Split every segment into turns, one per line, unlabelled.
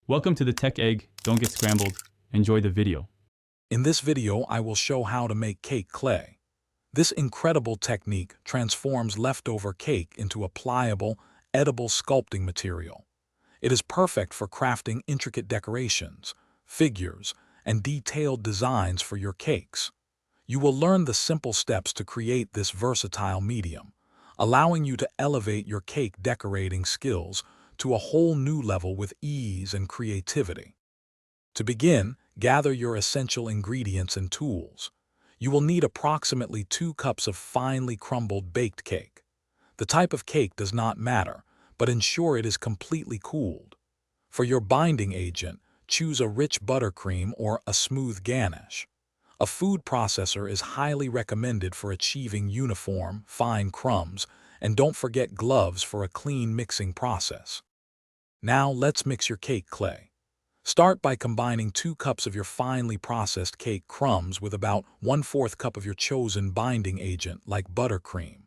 Welcome to the Tech Egg. Don't get scrambled. Enjoy the video.
In this video, I will show how to make cake clay. This incredible technique transforms leftover cake into a pliable, edible sculpting material. It is perfect for crafting intricate decorations, figures, and detailed designs for your cakes. You will learn the simple steps to create this versatile medium, allowing you to elevate your cake decorating skills to a whole new level with ease and creativity. To begin, gather your essential ingredients and tools. You will need approximately 2 cups of finely crumbled baked cake. The type of cake does not matter, but ensure it is completely cooled. For your binding agent, choose a rich buttercream or a smooth ganache. A food processor is highly recommended for achieving uniform, fine crumbs, and don't forget gloves for a clean mixing process. Now let's mix your cake clay. Start by combining 2 cups of your finely processed cake crumbs with about 1/4 cup of your chosen binding agent like buttercream.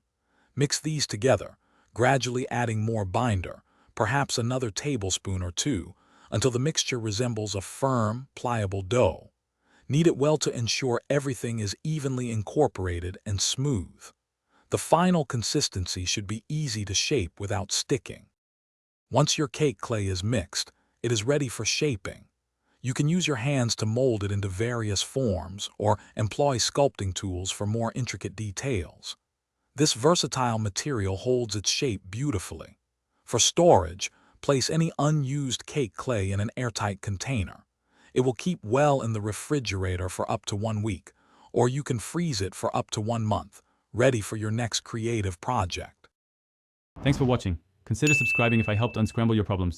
Mix these together, gradually adding more binder, perhaps another tablespoon or 2, until the mixture resembles a firm, pliable dough. Knead it well to ensure everything is evenly incorporated and smooth. The final consistency should be easy to shape without sticking. Once your cake clay is mixed, it is ready for shaping. You can use your hands to mold it into various forms or employ sculpting tools for more intricate details. This versatile material holds its shape beautifully. For storage, place any unused cake clay in an airtight container. It will keep well in the refrigerator for up to 1 week, or you can freeze it for up to 1 month, ready for your next creative project.
Thanks for watching. Consider subscribing if I helped unscramble your problems.